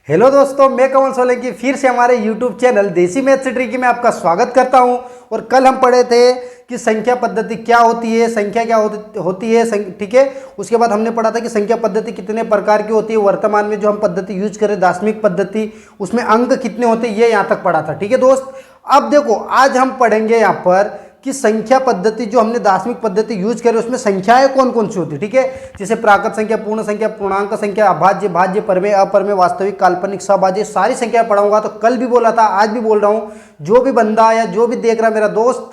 Hello दोस्तों, मैं कमल सोलंकी फिर से हमारे YouTube चैनल देसी मैथ्स ट्रिकी में आपका स्वागत करता हूं। और कल हम पढ़े थे कि संख्या पद्धति क्या होती है, संख्या क्या होती है, ठीक है। उसके बाद हमने पढ़ा था कि संख्या पद्धति कितने प्रकार की होती है। वर्तमान में जो हम पद्धति यूज करें दार्शनिक पद्धति, उसमें अंक कितने होते हैं, ये यहाँ तक पढ़ा था, ठीक है दोस्त। अब देखो, आज हम पढ़ेंगे यहाँ पर कि संख्या पद्धति जो हमने दार्शनिक पद्धति यूज करी उसमें संख्याएं कौन कौन सी होती, ठीक है। जैसे प्राकृत संख्या, पूर्ण संख्या, पूर्णांक संख्या, अभाज्य, भाज्य, परमेय, अपरमेय, वास्तविक, काल्पनिक, सभाज्य, सारी संख्या पढ़ाऊंगा। तो कल भी बोला था, आज भी बोल रहा हूं, जो भी बंदा या जो भी देख रहा मेरा दोस्त,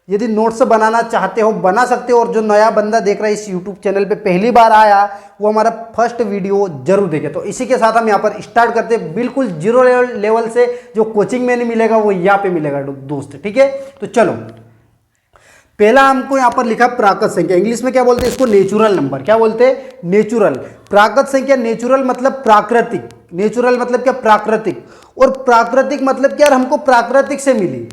यदि नोट्स बनाना चाहते हो बना सकते हो। और जो नया बंदा देख रहा है इस यूट्यूब चैनल पे पहली बार आया, वो हमारा फर्स्ट वीडियो जरूर देखे। तो इसी के साथ हम यहाँ पर स्टार्ट करते हैं, बिल्कुल जीरो लेवल से। जो कोचिंग में नहीं मिलेगा वो यहाँ पे मिलेगा दोस्त, ठीक है। तो चलो, पहला हमको यहाँ पर लिखा प्राकृत संख्या, इंग्लिश में क्या बोलते हैं इसको, नेचुरल नंबर। क्या बोलते हैं, नेचुरल। प्राकृत संख्या, नेचुरल मतलब प्राकृतिक, नेचुरल मतलब क्या, प्राकृतिक। और प्राकृतिक मतलब क्या, हमको प्राकृतिक से मिली,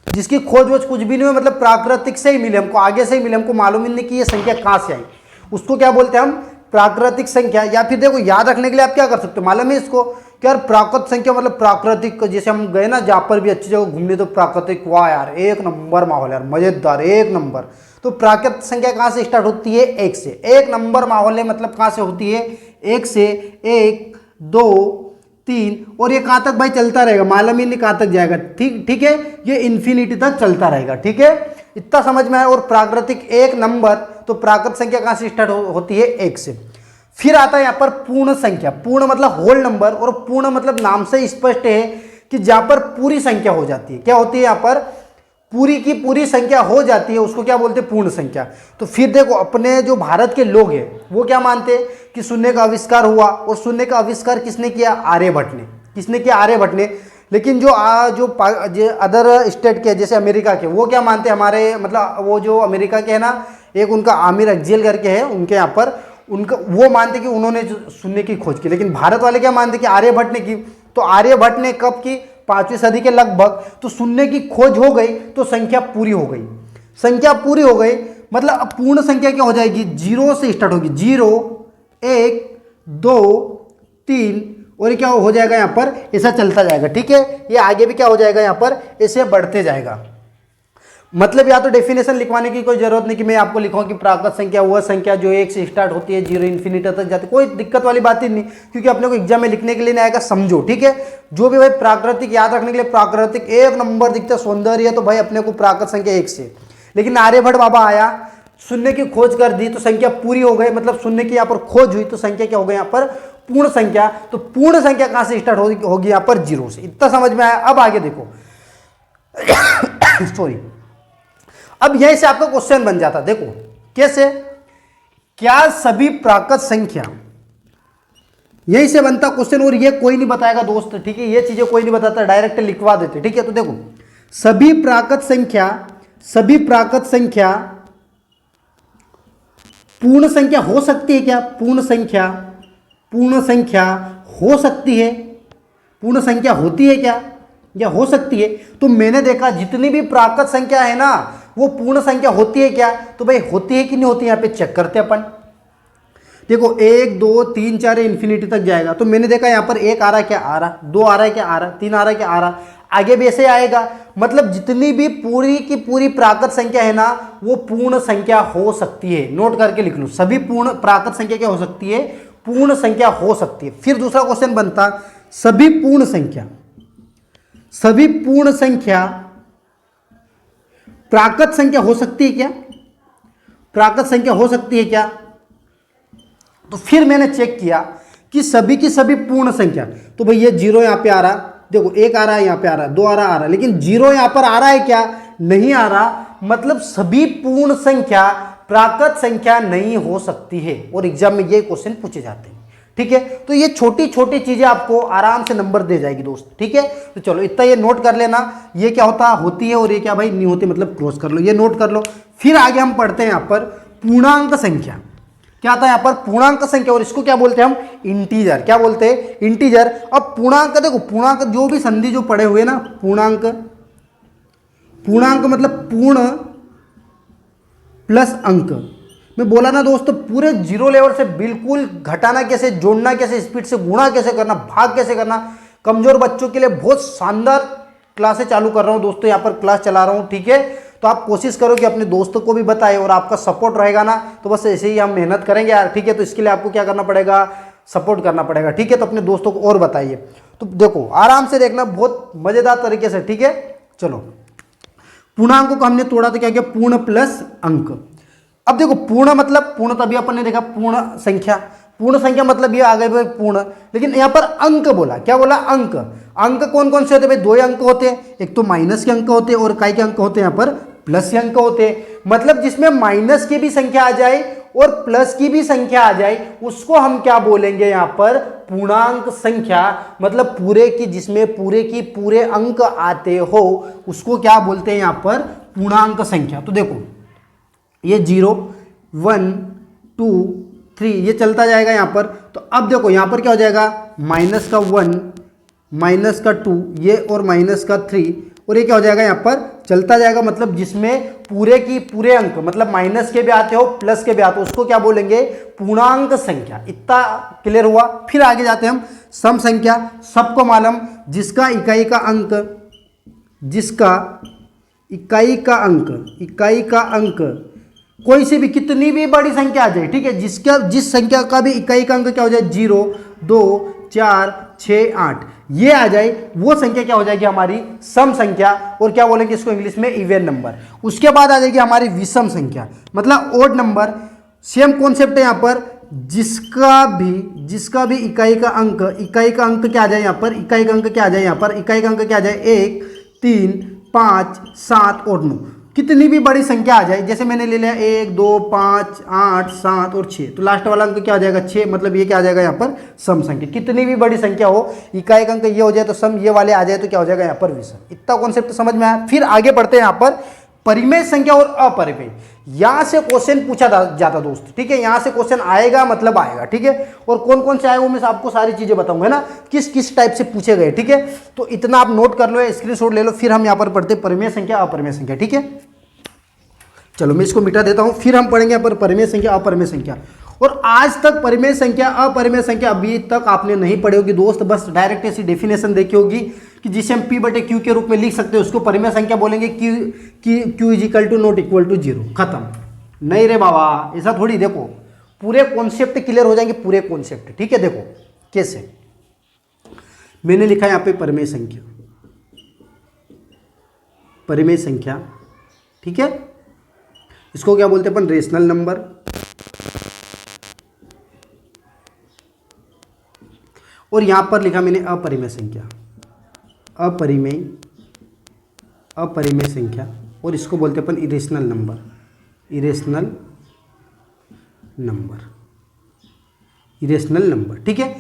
जिसकी खोज वोज कुछ भी नहीं हुई, मतलब प्राकृतिक से ही मिले हमको, आगे से ही मिले, हमको मालूम ही नहीं कि ये संख्या कहाँ से आई, उसको क्या बोलते हैं हम, प्राकृतिक संख्या। या फिर देखो, याद रखने के लिए आप क्या कर सकते हो, मालूम है इसको, क्या प्राकृत संख्या मतलब प्राकृतिक। जैसे हम गए ना जहाँ पर भी अच्छी जगह घूमने, तो प्राकृतिक, वाह यार एक नंबर माहौल यार, मजेदार, एक नंबर। तो प्राकृत संख्या कहाँ से स्टार्ट होती है, एक से। एक नंबर माहौल है मतलब कहाँ से होती है, एक से। एक, दो, तीन, और ये कहाँ तक भाई चलता रहेगा, मालूम ही नहीं कहाँ तक जाएगा, ठीक है। ये इन्फिनिटी तक चलता रहेगा, ठीक है। इतना समझ में आया। और प्राकृतिक एक नंबर, तो प्राकृत संख्या कहाँ से स्टार्ट होती है, एक से। फिर आता है यहाँ पर पूर्ण संख्या। पूर्ण मतलब होल नंबर, और पूर्ण मतलब नाम से स्पष्ट है कि जहां पर पूरी संख्या हो जाती है। क्या होती है यहाँ पर, पूरी की पूरी संख्या हो जाती है, उसको क्या बोलते हैं, पूर्ण संख्या। तो फिर देखो, अपने जो भारत के लोग हैं वो क्या मानते हैं कि शून्य का आविष्कार हुआ। और शून्य का आविष्कार किसने किया, आर्यभट्ट ने। किसने किया, आर्यभट्ट ने। लेकिन जो अदर स्टेट के, जैसे अमेरिका के, वो क्या मानते हैं, हमारे मतलब वो जो अमेरिका के है ना, एक उनका आमिर अक्जेल करके है, उनके यहाँ पर, उनका वो मानते कि उन्होंने जो शून्य की खोज की। लेकिन भारत वाले क्या मानते कि आर्यभट्ट ने की। तो आर्यभट्ट ने कब की, 5वीं सदी के लगभग। तो शून्य की खोज हो गई तो संख्या पूरी हो गई। संख्या पूरी हो गई मतलब अब पूर्ण संख्या क्या हो जाएगी, जीरो से स्टार्ट होगी। 0, 1, 2, 3, और क्या हो जाएगा यहाँ पर, ऐसा चलता जाएगा, ठीक है। ये आगे भी क्या हो जाएगा यहाँ पर, ऐसे बढ़ते जाएगा। मतलब या तो डेफिनेशन लिखवाने की कोई जरूरत नहीं कि मैं आपको लिखूं कि प्राकृत संख्या वह संख्या जो एक से स्टार्ट होती है, 0 इन्फिनिटी तक जाती है। कोई दिक्कत वाली बात ही नहीं, क्योंकि अपने को एग्जाम में लिखने के लिए नहीं आएगा, समझो, ठीक है। जो भी भाई प्राकृतिक याद रखने के लिए, प्राकृतिक एक नंबर दिखता है, सौंदर्य है, तो भाई अपने को प्राकृत संख्या एक से। लेकिन आर्यभट्ट बाबा आया, शून्य की खोज कर दी, तो संख्या पूरी हो गई, मतलब शून्य की यहाँ पर खोज हुई, तो संख्या क्या हो गई यहाँ पर, पूर्ण संख्या। तो पूर्ण संख्या कहाँ से स्टार्ट होगी, यहाँ पर 0 से। इतना समझ में आया। अब आगे देखो सॉरी, अब यहीं से आपका क्वेश्चन बन जाता, देखो कैसे, क्या सभी प्राकृत संख्या, यहीं से बनता क्वेश्चन। और ये कोई नहीं बताएगा दोस्त, ठीक है, ये चीजें कोई नहीं बताता, डायरेक्ट लिखवा देते, ठीक है। तो देखो, सभी प्राकृत संख्या पूर्ण संख्या हो सकती है क्या, पूर्ण संख्या हो सकती है, पूर्ण संख्या होती है क्या, या हो सकती है। तो मैंने देखा जितनी भी प्राकृत संख्या है ना, वो पूर्ण संख्या होती है क्या, तो भाई होती है कि नहीं होती, यहाँ पे चेक करते हैं अपन। देखो 1, 2, 3, 4 इन्फिनिटी तक जाएगा। तो मैंने देखा यहाँ पर 1 आ रहा है क्या, आ रहा, 2 आ रहा है क्या, आ रहा, 3 आ रहा है क्या, आ रहा, आगे भी ऐसे आएगा। मतलब जितनी भी पूरी की पूरी प्राकृत संख्या है ना, वो पूर्ण संख्या हो सकती है। नोट करके लिख लो, सभी पूर्ण प्राकृत संख्या क्या हो सकती है, पूर्ण संख्या हो सकती है। फिर दूसरा क्वेश्चन बनता, सभी पूर्ण संख्या प्राकृत संख्या हो सकती है क्या, प्राकृत संख्या हो सकती है क्या। तो फिर मैंने चेक किया कि सभी की सभी पूर्ण संख्या, तो भाई ये 0 यहां पे आ रहा, देखो 1 आ रहा है, यहां पे आ रहा है, 2 आ रहा है, लेकिन 0 यहां पर आ रहा है क्या, नहीं आ रहा। मतलब सभी पूर्ण संख्या प्राकृत संख्या नहीं हो सकती है, और एग्जाम में ये क्वेश्चन पूछे जाते हैं, ठीक है। तो ये छोटी छोटी चीजें आपको आराम से नंबर दे जाएगी दोस्त, ठीक है। तो चलो इतना ये नोट कर लेना, ये क्या होती है, और ये क्या भाई नहीं होती, मतलब क्रॉस कर लो, ये नोट कर लो। फिर आगे हम पढ़ते हैं यहाँ पर पूर्णांक संख्या। क्या आता है यहाँ पर, पूर्णांक संख्या, और इसको क्या बोलते हैं हम, इंटीजर। क्या बोलते हैं, इंटीजर। अब पूर्णांक, देखो पूर्णांक जो भी संधि जो पढ़े हुए ना, पूर्णांक मतलब पूर्ण प्लस अंक, मैं बोला ना दोस्तों, पूरे जीरो लेवल से बिल्कुल घटाना कैसे, जोड़ना कैसे, स्पीड से गुणा कैसे करना, भाग कैसे करना, कमजोर बच्चों के लिए बहुत शानदार क्लासेस चालू कर रहा हूँ दोस्तों, यहाँ पर क्लास चला रहा हूँ, ठीक है। तो आप कोशिश करो कि अपने दोस्तों को भी बताएं, और आपका सपोर्ट रहेगा ना तो बस ऐसे ही हम मेहनत करेंगे यार, ठीक है। तो इसके लिए आपको क्या करना पड़ेगा, सपोर्ट करना पड़ेगा, ठीक है। तो अपने दोस्तों को और बताइए। तो देखो आराम से देखना, बहुत मजेदार तरीके से, ठीक है। चलो, पूर्णांकों को हमने तोड़ा तो क्या किया, पूर्ण प्लस अंक। अब देखो पूर्ण मतलब, पूर्ण तभी अपन ने देखा पूर्ण संख्या, पूर्ण संख्या मतलब ये आ गए भाई पूर्ण, लेकिन यहाँ पर अंक बोला, क्या बोला, अंक। अंक कौन कौन से होते हैं भाई, दो अंक होते हैं, एक तो माइनस के अंक होते हैं और काय के अंक होते हैं, यहाँ पर प्लस के अंक होते हैं। मतलब जिसमें माइनस की भी संख्या आ जाए और प्लस की भी संख्या आ जाए उसको हम क्या बोलेंगे, यहाँ पर पूर्णांक संख्या। मतलब पूरे की, जिसमें पूरे की पूरे अंक आते हो उसको क्या बोलते हैं, यहाँ पर पूर्णांक संख्या। तो देखो ये 0 1 2 3 ये चलता जाएगा यहाँ पर। तो अब देखो यहाँ पर क्या हो जाएगा, माइनस का 1 माइनस का 2 ये और माइनस का 3, और ये क्या हो जाएगा, यहाँ पर चलता जाएगा। मतलब जिसमें पूरे की पूरे अंक, मतलब माइनस के भी आते हो प्लस के भी आते हो, उसको क्या बोलेंगे, पूर्णांक संख्या। इतना क्लियर हुआ। फिर आगे जाते हैं हम, सम संख्या। सबको मालूम, जिसका इकाई का अंक, जिसका इकाई का अंक, इकाई का अंक कोई सी भी कितनी भी बड़ी संख्या आ जाए, ठीक है, जिसका जिस संख्या का भी इकाई का अंक क्या हो जाए, 0 2 4 6 8 ये आ जाए, वो संख्या क्या हो जाएगी हमारी सम संख्या, और क्या बोलेंगे इसको इंग्लिश में, इवन नंबर। उसके बाद आ जाएगी हमारी विषम संख्या, मतलब ओड नंबर। सेम कॉन्सेप्ट है यहाँ पर, जिसका भी इकाई का अंक क्या आ जाए यहाँ पर, इकाई का अंक क्या आ जाए यहाँ पर, इकाई का अंक क्या आ जाए, 1 3 5 7 और 9, कितनी भी बड़ी संख्या आ जाए। जैसे मैंने ले लिया 1 2 5 8 7 और 6, तो लास्ट वाला अंक क्या आ जाएगा, 6। मतलब ये क्या आ जाएगा यहाँ पर सम संख्या। कितनी भी बड़ी संख्या हो, इकाई का अंक ये हो जाए तो सम, ये वाले आ जाए तो क्या हो जाएगा यहाँ पर विषम। इतना कॉन्सेप्ट समझ में आया। फिर आगे बढ़ते हैं यहाँ पर परिमेय संख्या और अपरिमेय। यहां से क्वेश्चन पूछा जाता दोस्त, ठीक है, यहां से क्वेश्चन आएगा मतलब आएगा, ठीक है। और कौन कौन से आए वो मैं आपको सारी चीजें बताऊंगा, है ना, किस किस टाइप से पूछे गए, ठीक है। तो इतना आप नोट कर लो, स्क्रीनशॉट ले लो। फिर हम यहाँ पर पढ़ते परिमेय संख्या अपरिमेय संख्या, ठीक है। चलो मैं इसको मिटा देता हूं, फिर हम पढ़ेंगे यहाँ पर परिमेय संख्या अपरिमेय संख्या। और आज तक परिमेय संख्या अपरिमेय संख्या अभी तक आपने नहीं पढ़ी होगी दोस्त, बस डायरेक्ट ऐसी डेफिनेशन देखी होगी कि जिसे हम P/Q के रूप में लिख सकते हैं, उसको परिमेय संख्या बोलेंगे। Q is equal to not equal to 0, खत्म। नहीं रे बाबा, ऐसा थोड़ी। देखो पूरे कॉन्सेप्ट क्लियर हो जाएंगे, पूरे कॉन्सेप्ट, ठीक है। देखो कैसे मैंने लिखा है यहाँ पे परिमेय संख्या, परिमेय संख्या, ठीक है। इसको क्या बोलते हैं अपन, रेशनल नंबर। और यहां पर लिखा मैंने अपरिमेय संख्या, अपरिमेय संख्या, और इसको बोलते हैं अपन इरेशनल नंबर, इरेशनल नंबर, ठीक है।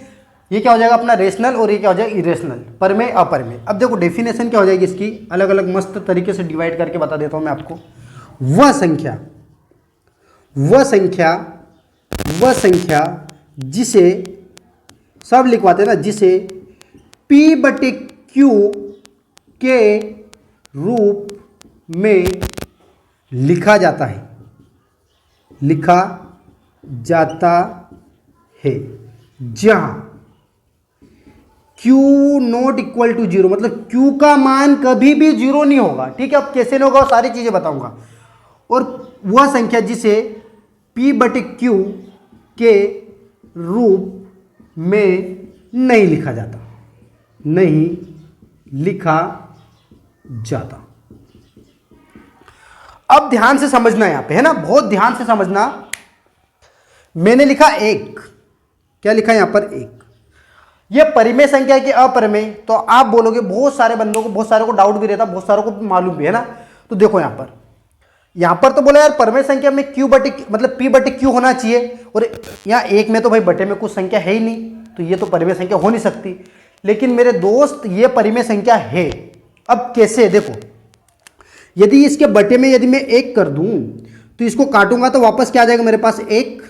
ये क्या हो जाएगा अपना रेशनल, और ये क्या हो जाएगा इरेशनल, परिमेय अपरिमेय। अब देखो डेफिनेशन क्या हो जाएगी इसकी, अलग अलग मस्त तरीके से डिवाइड करके बता देता हूं मैं आपको। वह संख्या जिसे सब लिखवाते हैं ना, जिसे P/Q के रूप में लिखा जाता है, जहां Q नॉट इक्वल टू 0, मतलब Q का मान कभी भी 0 नहीं होगा, ठीक है। अब कैसे नहीं होगा सारी चीजें बताऊंगा। और वह संख्या जिसे P/Q के रूप में नहीं लिखा जाता, अब ध्यान से समझना यहां पे, है ना, बहुत ध्यान से समझना। मैंने लिखा 1, क्या लिखा यहां पर 1, ये परिमेय संख्या की अपरिमेय। तो आप बोलोगे, बहुत सारे बंदों को, बहुत सारों को डाउट भी रहता, बहुत सारों को मालूम भी है ना। तो देखो यहां पर तो बोला यार परिमेय संख्या में मतलब P/Q होना चाहिए, और यहाँ 1 में तो भाई बटे में कुछ संख्या है ही नहीं, तो ये तो परिमेय संख्या हो नहीं सकती। लेकिन मेरे दोस्त ये परिमेय संख्या है। अब कैसे, देखो यदि इसके बटे में यदि मैं 1 कर दूं तो इसको काटूंगा तो वापस क्या आ जाएगा मेरे पास, 1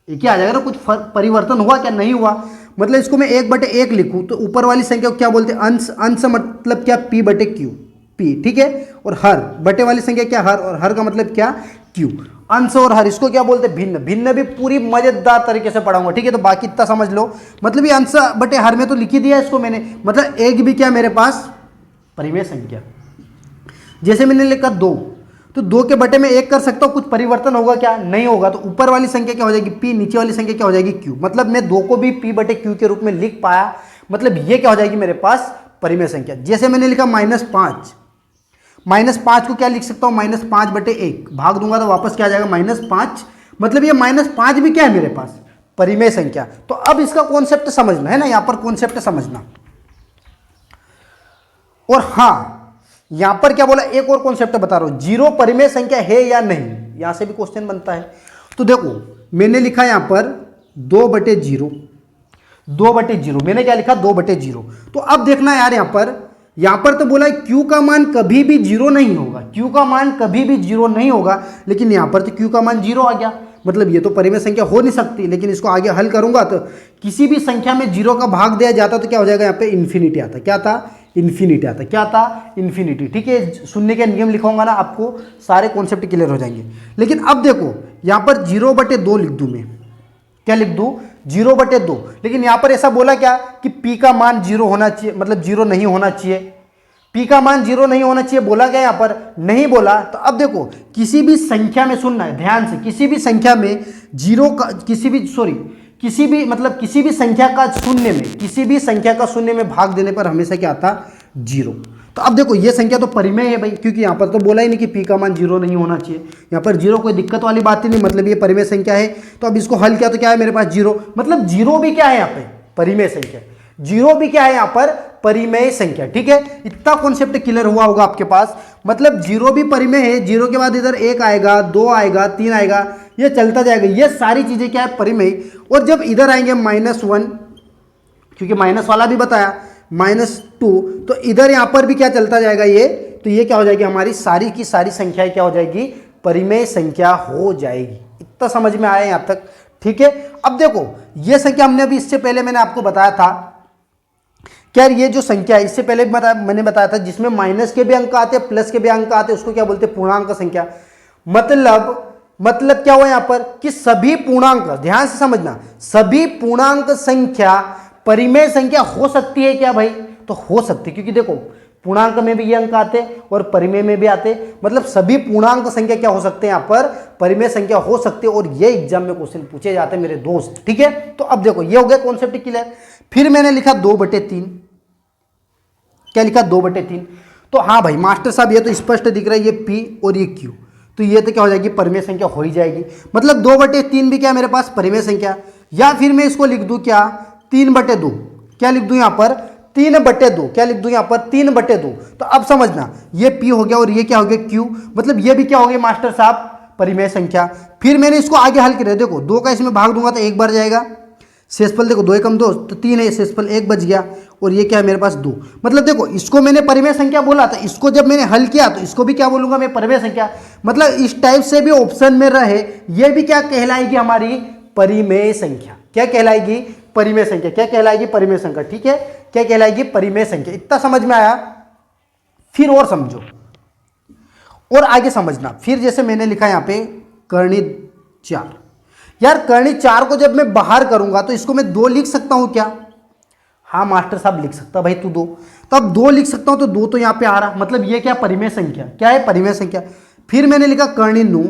ही आ जाएगा ना। कुछ परिवर्तन हुआ क्या, नहीं हुआ। मतलब इसको मैं 1/1 लिखूं तो ऊपर वाली संख्या को क्या बोलते हैं, अंश मतलब क्या, P/Q, P, ठीक है। और हर, बटे वाली संख्या क्या, हर, और हर का मतलब क्या, Q। अंश और हर, इसको क्या बोलते हैं, भिन्न। भिन्न भी पूरी मजेदार तरीके से पढ़ाऊंगा, ठीक है। तो बाकी इतना समझ लो, मतलब ये अंश बटे हर में तो लिख ही दिया इसको मैंने, मतलब एक भी क्या मेरे पास परिमेय संख्या। जैसे मैंने लिखा 2, तो 2 के बटे में 1 कर सकता हूँ, कुछ परिवर्तन होगा क्या, नहीं होगा। तो ऊपर वाली संख्या क्या हो जाएगी p, नीचे वाली संख्या क्या हो जाएगी q। मतलब मैं 2 को भी p बटे q के रूप में लिख पाया, मतलब ये क्या हो जाएगी मेरे पास परिमेय संख्या। जैसे मैंने लिखा -5, -5 को क्या लिख सकता हूँ, -5 बटे 1, भाग दूंगा तो वापस क्या आ जाएगा -5, मतलब ये -5 भी क्या है मेरे पास परिमेय संख्या। तो अब इसका कॉन्सेप्ट समझना है ना, यहाँ पर कॉन्सेप्ट समझना। और हाँ, यहां पर क्या बोला, एक और कॉन्सेप्ट बता रहा हूं, 0 परिमेय संख्या है या नहीं, यहां से भी क्वेश्चन बनता है। तो देखो मैंने लिखा यहां पर 2/0, 2/0, मैंने क्या लिखा 2/0। तो अब देखना यार, यहां पर तो बोला q का मान कभी भी 0 नहीं होगा, q का मान कभी भी 0 नहीं होगा, लेकिन यहां पर तो q का मान 0 आ गया, मतलब ये तो परिमेय संख्या हो नहीं सकती। लेकिन इसको आगे हल करूंगा तो किसी भी संख्या में 0 का भाग दिया जाता तो क्या हो जाएगा, यहाँ पे इन्फिनिटी आता। क्या था, इन्फिनिटी आता। क्या था, इन्फिनिटी, ठीक है। शून्य के नियम लिखाऊंगा ना, आपको सारे कॉन्सेप्ट क्लियर हो जाएंगे। लेकिन अब देखो यहाँ पर 0/2 लिख दूं मैं, क्या लिख दूं 0/2, लेकिन यहाँ पर ऐसा बोला क्या कि p का मान 0 होना चाहिए, मतलब 0 नहीं होना चाहिए, p का मान 0 नहीं होना चाहिए, बोला गया यहाँ पर, नहीं बोला। तो अब देखो किसी भी संख्या में, सुनना है ध्यान से, किसी भी संख्या में 0 का, किसी भी संख्या का शून्य में, किसी भी संख्या का शून्य में भाग देने पर हमेशा क्या आता, 0। तो अब देखो ये संख्या तो परिमेय है भाई, क्योंकि यहाँ पर तो बोला ही नहीं कि p का मान 0 नहीं होना चाहिए, यहाँ पर 0 कोई दिक्कत वाली बात ही नहीं, मतलब ये परिमेय संख्या है। तो अब इसको हल किया तो क्या है मेरे पास 0, मतलब 0 भी क्या है यहाँ पे परिमेय संख्या, 0 भी क्या है यहाँ पर परिमेय संख्या, ठीक है। इतना कॉन्सेप्ट क्लियर हुआ होगा आपके पास, मतलब 0 भी परिमेय है, 0 के बाद इधर 1 आएगा, 2 आएगा, 3 आएगा, ये चलता जाएगा, ये सारी चीजें क्या है परिमेय। और जब इधर आएंगे -1, क्योंकि माइनस वाला भी बताया, -2, तो इधर यहाँ पर भी क्या चलता जाएगा ये, तो ये क्या हो जाएगी हमारी सारी की सारी संख्याएं क्या हो जाएगी, परिमेय संख्या हो जाएगी। इतना समझ में आया यहाँ तक, ठीक है। अब देखो ये संख्या हमने अभी इससे पहले मैंने आपको बताया था, क्या ये जो संख्या है इससे पहले मैंने बताया था, जिसमें माइनस के भी अंक आते प्लस के भी अंक आते, उसको क्या बोलते हैं पूर्णांक संख्या। मतलब क्या हुआ यहाँ पर कि सभी पूर्णांक, ध्यान से समझना, सभी पूर्णांक संख्या परिमेय संख्या हो सकती है क्या भाई, तो हो सकती है, क्योंकि देखो पूर्णांक में भी ये अंक आते और परिमेय में भी आते, मतलब सभी पूर्णांक संख्या क्या हो सकते हैं यहाँ पर परिमेय संख्या हो सकती है। और ये एग्जाम में क्वेश्चन पूछे जाते हैं मेरे दोस्त, ठीक है। तो अब देखो ये हो गया कॉन्सेप्ट क्लियर। फिर मैंने लिखा 2/3, क्या लिखा 2/3। तो हाँ भाई मास्टर साहब ये तो स्पष्ट दिख रहा है, ये p और ये q, तो ये तो क्या हो जाएगी परिमेय संख्या हो ही जाएगी, मतलब 2/3 भी क्या मेरे पास परिमेय संख्या। या फिर मैं इसको लिख दूं क्या 3/2, क्या लिख दूं यहाँ पर 3/2, क्या लिख दूं यहाँ पर 3/2। तो अब समझना ये p हो गया और ये क्या हो गया q, मतलब ये भी क्या हो गया मास्टर साहब परिमेय संख्या। फिर मैंने इसको आगे हल किया, देखो 2 का इसमें भाग दूंगा तो 1 बार जाएगा, शेषफल देखो 2 एकम 2 तो 3 है, शेषफल 1 बच गया, और ये क्या है मेरे पास 2। मतलब देखो इसको मैंने परिमेय संख्या बोला था, इसको जब मैंने हल किया तो इसको भी क्या बोलूंगा मैं परिमेय संख्या। मतलब इस टाइप से भी ऑप्शन में रहे, ये भी क्या कहलाएगी हमारी परिमेय संख्या। क्या कहलाएगी परिमेय संख्या, क्या कहलाएगी परिमेय संख्या, ठीक है, क्या कहलाएगी परिमेय संख्या। इतना समझ में आया। फिर और समझो और आगे समझना। फिर जैसे मैंने लिखा यहाँ पे कर्णी 4, यार कर्णी 4 को जब मैं बाहर करूंगा तो इसको मैं 2 लिख सकता हूं क्या, हाँ मास्टर साहब लिख सकता भाई तू 2, तो अब 2 लिख सकता हूं, तो 2 तो यहाँ पे आ रहा, मतलब ये क्या परिमेय संख्या, क्या है परिमेय संख्या। फिर मैंने लिखा कर्णी 9,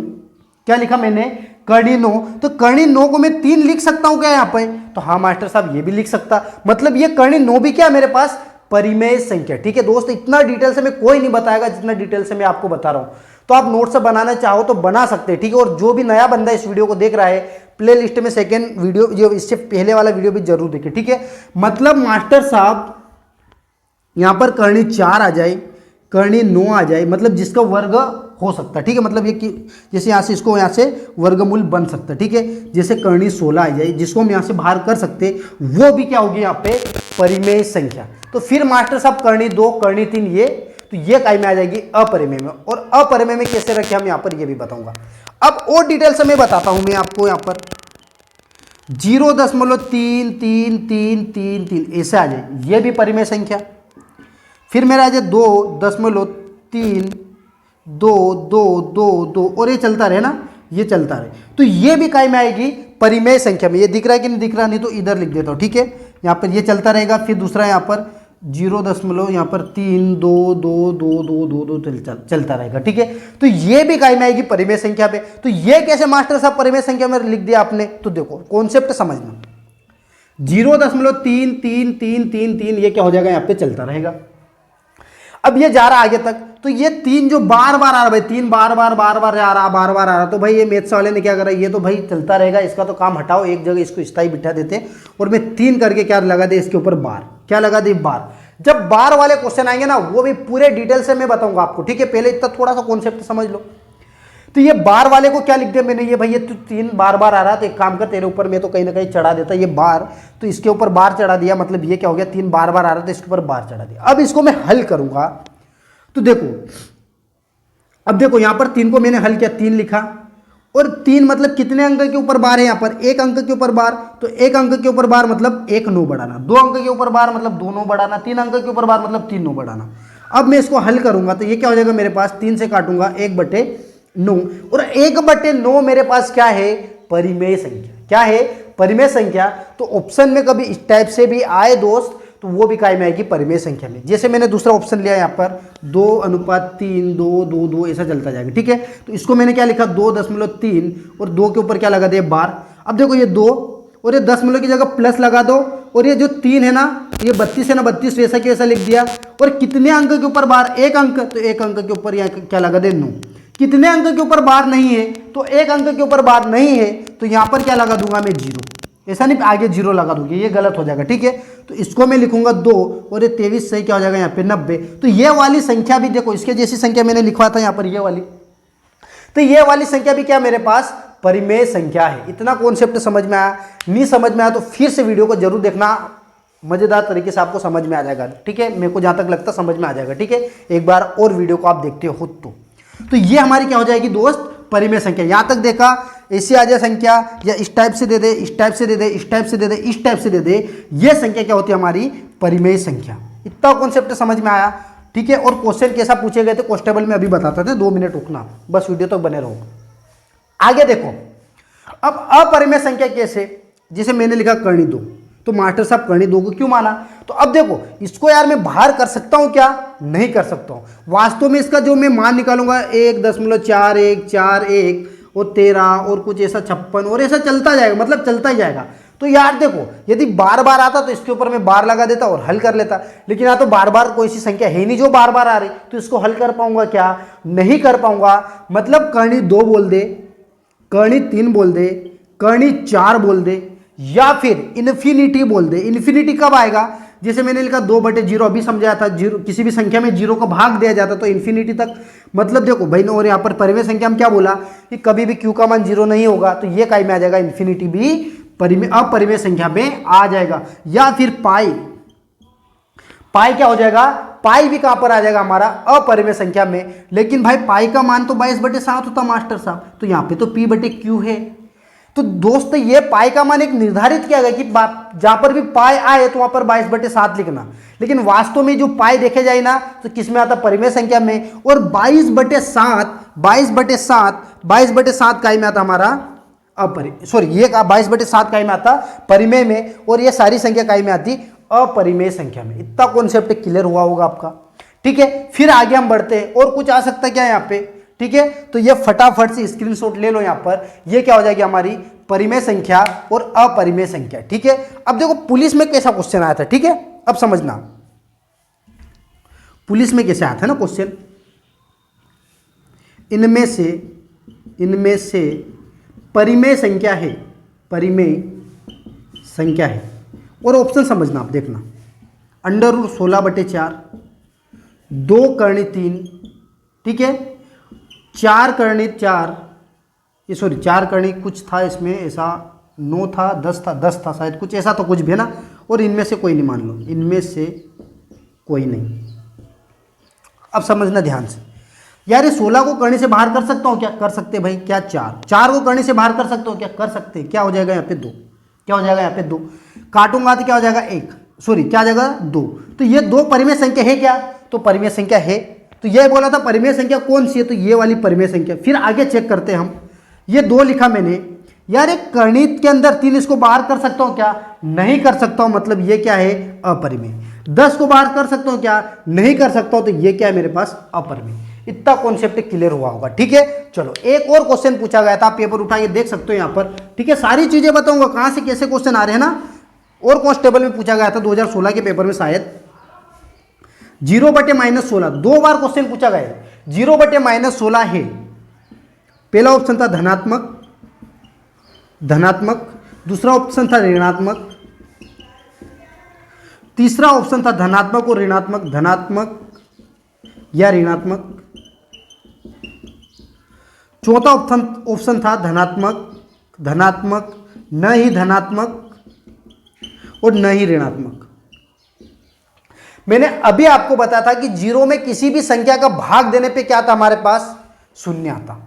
क्या लिखा मैंने कर्णी 9, तो कर्णी 9 को मैं 3 लिख सकता हूं क्या यहाँ पे, तो हाँ मास्टर साहब ये भी लिख सकता, मतलब ये कर्णी 9 भी क्या मेरे पास परिमेय संख्या, ठीक है दोस्त। इतना डिटेल से मैं कोई नहीं बताएगा जितना डिटेल से मैं आपको बता रहा हूं, तो आप नोट से बनाना चाहो तो बना सकते हैं, ठीक है। और जो भी नया बंदा इस वीडियो को देख रहा है, प्ले लिस्ट में सेकेंड वीडियो जो इससे पहले वाला वीडियो भी जरूर देखें, ठीक है। मतलब मास्टर साहब यहां पर कर्णी 4 आ जाए, कर्णी 9 आ जाए, मतलब जिसका वर्ग हो सकता है, ठीक है। मतलब ये कि जैसे यहाँ से इसको यहाँ से वर्गमूल बन सकता है, ठीक है। जैसे कर्णी 16 आ जाए, जिसको हम यहाँ से बाहर कर सकते, वो भी क्या होगी यहाँ पे परिमेय संख्या। तो फिर मास्टर साहब कर्णी 2 कर्णी 3 ये, तो ये काय में आ जाएगी अपरिमेय में। और अपरिमेय में कैसे रखे हम यहाँ पर ये भी बताऊंगा। अब और डिटेल से मैं बताता हूं मैं आपको यहाँ पर 0.3333 ऐसे आ जाए, ये भी परिमेय संख्या। फिर मेरा आ जाए 2.322222 और ये चलता रहे ना, ये चलता रहे, तो ये भी काय में आएगी परिमेय संख्या में। ये दिख रहा है कि नहीं दिख रहा, नहीं तो इधर लिख देता हूँ, ठीक है। यहाँ पर ये चलता रहेगा, फिर दूसरा यहाँ पर 0 यहाँ पर 3 2 2 2 2 2 2 चलता रहेगा, ठीक है। तो ये भी काय में आएगी परिमेय संख्या पे। तो ये कैसे मास्टर साहब परिमेय संख्या में लिख दिया आपने, तो देखो कॉन्सेप्ट समझना, 0.33333 ये क्या हो जाएगा, यहाँ पे चलता रहेगा। अब ये जा रहा आगे तक, तो ये 3 जो बार बार आ रहा भाई, 3 बार बार जा रहा, बार बार आ रहा, तो भाई ये मैथ्स वाले ने क्या करा, ये तो भाई चलता रहेगा, इसका तो काम हटाओ, एक जगह इसको स्थायी बिठा देते और मैं 3 करके क्या लगा दे इसके ऊपर बार, क्या लगा दे बार। जब बार वाले क्वेश्चन आएंगे ना, वो भी पूरे डिटेल से मैं बताऊंगा आपको, ठीक है। पहले इतना थोड़ा सा कॉन्सेप्ट समझ लो। तो ये बार वाले को क्या लिख दिया मैंने, ये भाई ये 3 बार बार आ रहा, तो एक काम कर, तेरे ऊपर मैं तो कहीं ना कहीं चढ़ा देता ये बार, तो इसके ऊपर बार चढ़ा दिया, मतलब ये क्या हो गया, 3 बार बार आ रहा था, इसके ऊपर बार चढ़ा दिया। अब इसको मैं हल करूंगा, तो देखो, अब देखो यहां पर 3 को मैंने हल किया, 3 लिखा, और 3 मतलब कितने अंक के ऊपर बार है, यहां पर 1 अंक के ऊपर बार, तो 1 अंक के ऊपर बार मतलब 1 9 बढ़ाना, 2 अंक के ऊपर बार मतलब 2 9 बढ़ाना, 3 अंक के ऊपर बार मतलब 3 9 बढ़ाना। अब मैं इसको हल करूंगा, तो ये क्या हो जाएगा मेरे पास, 3 से काटूंगा 1/9, और 1/9 मेरे पास क्या है, परिमेय संख्या। क्या है, परिमेय संख्या। तो ऑप्शन में कभी इस टाइप से भी आए दोस्त, तो वो भी काय में आएगी परिमेय संख्या में। जैसे मैंने दूसरा ऑप्शन लिया यहाँ पर 2:3 2 2 2 ऐसा चलता जाएगा, ठीक है। तो इसको मैंने क्या लिखा, 2.3 और 2 के ऊपर क्या लगा दे बार। अब देखो ये 2 और ये 10 की जगह प्लस लगा दो, और ये जो 3 है ना, ये 32 है ना, 32 वैसा कैसा लिख दिया। और कितने अंक के ऊपर बार, 1 अंक, तो 1 अंक के ऊपर यहाँ क्या लगा दे 9। कितने अंक के ऊपर बार नहीं है, तो 1 अंक के ऊपर बार नहीं है, तो यहाँ पर क्या लगा दूंगा मैं 0, ऐसा नहीं आगे 0 लगा दूंगी, ये गलत हो जाएगा, ठीक है। तो इसको मैं लिखूंगा 2 और ये 23 से क्या हो जाएगा यहाँ पे 90। तो ये वाली संख्या भी देखो, इसके जैसी संख्या मैंने लिखवा था यहाँ पर ये वाली, तो ये वाली संख्या भी क्या मेरे पास परिमेय संख्या है। इतना कॉन्सेप्ट समझ में आया, नहीं समझ में आया तो फिर से वीडियो को जरूर देखना, मजेदार तरीके से आपको समझ में आ जाएगा, ठीक है। मेरे को जहां तक लगता समझ में आ जाएगा, ठीक है। एक बार और वीडियो को आप देखते हो तो ये हमारी क्या हो जाएगी दोस्त, परिमेय संख्या। यहां तक देखा, ऐसी आ जाए संख्या, या इस टाइप से दे दे, इस टाइप से दे दे, इस टाइप से दे दे, इस टाइप से दे दे, ये संख्या क्या होती है हमारी परिमेय संख्या। इतना कॉन्सेप्ट समझ में आया, ठीक है। और क्वेश्चन कैसा पूछे गए थे कांस्टेबल में अभी बताते थे, 2 मिनट रुकना, बस वीडियो तक बने रहो। आगे देखो, अब अपरिमेय संख्या कैसे, जैसे मैंने लिखा कर्णी 2, तो मास्टर साहब कर्णी 2 को क्यों माना, तो अब देखो इसको यार मैं बाहर कर सकता हूं क्या, नहीं कर सकता हूं। वास्तव में इसका जो मैं मान निकालूंगा 1.4141 और 13 और कुछ ऐसा 56 और ऐसा चलता जाएगा, मतलब चलता ही जाएगा। तो यार देखो, यदि बार बार आता तो इसके ऊपर मैं बार लगा देता और हल कर लेता, लेकिन यहाँ तो बार बार कोई सी संख्या है नहीं जो बार बार आ रही, तो इसको हल कर पाऊंगा क्या, नहीं कर पाऊंगा। मतलब कर्णी 2 बोल दे, कर्णी 3 बोल दे, कर्णी 4 बोल दे, या फिर इन्फिनिटी बोल दे। इन्फिनिटी कब आएगा, जैसे मैंने लिखा 2/0 अभी समझाया था, 0 किसी भी संख्या में 0 को भाग दिया जाता तो इन्फिनिटी तक। मतलब देखो भाई, और यहाँ पर परिमेय संख्या में क्या बोला कि कभी भी q का मान 0 नहीं होगा, तो ये काय में आ जाएगा, इन्फिनिटी भी अपरिमेय संख्या में आ जाएगा। या फिर पाई क्या हो जाएगा, पाई भी कहां पर आ जाएगा हमारा अपरिमेय संख्या में। लेकिन भाई पाई का मान तो 22/7 होता मास्टर साहब, तो यहाँ पे तो p/q है। तो दोस्त ये पाई का मान एक निर्धारित किया गया कि जहां पर भी पाई आए तो वहां पर 22/7 लिखना, लेकिन वास्तव में जो पाई देखे जाए ना तो किस में आता, परिमेय संख्या में। और 22/7 काय में आता हमारा ये 22/7 काय में आता परिमेय में, और ये सारी संख्या काय में आती अपरिमेय संख्या में। इतना कॉन्सेप्ट क्लियर हुआ होगा आपका, ठीक है। फिर आगे हम बढ़ते हैं, और कुछ आ सकता है क्या यहाँ पे, ठीक है। तो ये फटाफट से स्क्रीनशॉट ले लो यहाँ पर, ये क्या हो जाएगी हमारी परिमेय संख्या और अपरिमेय संख्या, ठीक है। अब देखो पुलिस में कैसा क्वेश्चन आया था, ठीक है। अब समझना पुलिस में कैसे आया था ना क्वेश्चन, इनमें से परिमेय संख्या है, परिमेय संख्या है। और ऑप्शन समझना आप, देखना √16/4, 2 कर्णी 3, ठीक है, 4 कर्णी 4, ये 4 कर्णी कुछ था इसमें, ऐसा 9 था 10 था शायद, कुछ ऐसा तो कुछ भी है ना। और इनमें से कोई नहीं, मान लो इनमें से कोई नहीं। अब समझना ध्यान से यार, ये 16 को कर्णी से बाहर कर सकता हूँ क्या, कर सकते भाई। क्या 4 को कर्णी से बाहर कर सकते हो क्या, कर सकते। क्या हो जाएगा यहाँ पे 2, क्या हो जाएगा यहाँ पे 2, काटूंगा तो क्या हो जाएगा 1, क्या हो जाएगा 2। तो ये 2 परिमेय संख्या है क्या, तो परिमेय संख्या है। तो ये बोला था परिमेय संख्या कौन सी है, तो ये वाली परिमेय संख्या। फिर आगे चेक करते हैं हम, ये 2 लिखा मैंने। यार एक कर्णित के अंदर 3, इसको बाहर कर सकता हूं क्या? नहीं कर सकता हूं, मतलब ये क्या है? अपरिमेय। 10 को बाहर कर सकता हूं क्या? नहीं कर सकता हूं, तो ये क्या है मेरे पास? अपरिमेय। इतना कॉन्सेप्ट क्लियर हुआ होगा, ठीक है। चलो एक और क्वेश्चन पूछा गया था, पेपर उठा के देख सकते हो यहाँ पर, ठीक है। सारी चीजें बताऊंगा कहां से कैसे क्वेश्चन आ रहे हैं ना। और कांस्टेबल में पूछा गया था 2016 के पेपर में शायद, 0/-16 2 बार क्वेश्चन पूछा गया है। 0/-16 है, पहला ऑप्शन था धनात्मक, दूसरा ऑप्शन था ऋणात्मक, तीसरा ऑप्शन था धनात्मक और ऋणात्मक, धनात्मक या ऋणात्मक, चौथा ऑप्शन था धनात्मक, न ही धनात्मक और न ही ऋणात्मक। मैंने अभी आपको बताया था कि 0 में किसी भी संख्या का भाग देने पे क्या आता हमारे पास? 0 आता।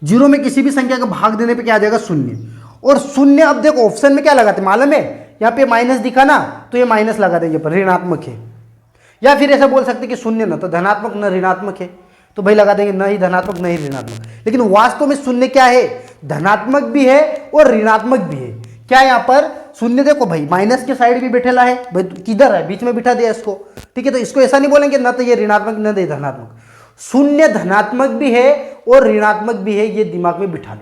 0 में किसी भी संख्या का भाग देने पे क्या आ जाएगा? 0। और 0 अब देखो ऑप्शन में क्या लगाते मालूम है? यहाँ पे माइनस दिखा ना, तो ये माइनस लगा देंगे पर ऋणात्मक है। या फिर ऐसा बोल सकते कि 0 ना तो धनात्मक न ऋणात्मक है, तो भाई लगा देंगे न ही धनात्मक न ही ऋणात्मक। लेकिन वास्तव में 0 क्या है? धनात्मक भी है और ऋणात्मक भी है। क्या यहाँ पर 0 देखो भाई माइनस के साइड भी बैठेला है भाई, किधर है? बीच में बिठा दिया इसको, ठीक है। तो इसको ऐसा नहीं बोलेंगे ना तो ये ऋणात्मक न तो ये धनात्मक। 0 धनात्मक भी है और ऋणात्मक भी है, ये दिमाग में बिठा लो।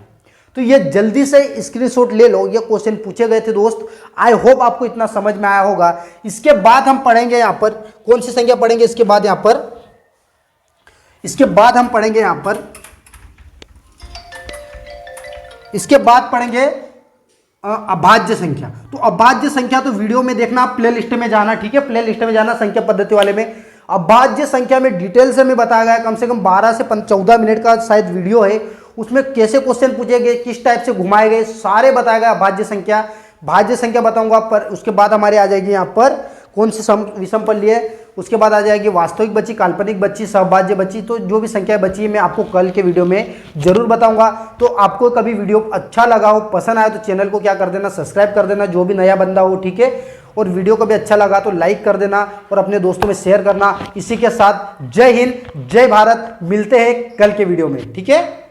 तो ये जल्दी से स्क्रीनशॉट ले लो, ये क्वेश्चन पूछे गए थे दोस्त। आई होप आपको इतना समझ में आया होगा। इसके बाद हम पढ़ेंगे यहाँ पर कौन सी संख्या पढ़ेंगे? इसके बाद हम पढ़ेंगे अभाज्य संख्या। तो अभाज्य संख्या तो वीडियो में देखना, आप प्ले लिस्ट में जाना, ठीक है। प्ले लिस्ट में जाना संख्या पद्धति वाले में। अभाज्य संख्या में डिटेल से मैं बताया गया, कम से कम 12 से 14 मिनट का शायद वीडियो है। उसमें कैसे क्वेश्चन पूछे गए, किस टाइप से घुमाए गए, सारे बताया गया। भाज्य संख्या बताऊंगा। पर उसके बाद हमारे आ जाएगी यहाँ पर कौन सी विषमफली है, उसके बाद आ जाएगी वास्तविक बची, काल्पनिक बची, सहभाज्य बची। तो जो भी संख्या बची है मैं आपको कल के वीडियो में जरूर बताऊंगा। तो आपको कभी वीडियो अच्छा लगा हो, पसंद आया तो चैनल को क्या कर देना? सब्सक्राइब कर देना, जो भी नया बंदा हो, ठीक है। और वीडियो को भी अच्छा लगा तो लाइक कर देना और अपने दोस्तों में शेयर करना। इसी के साथ जय हिंद, जय भारत। मिलते हैं कल के वीडियो में, ठीक है।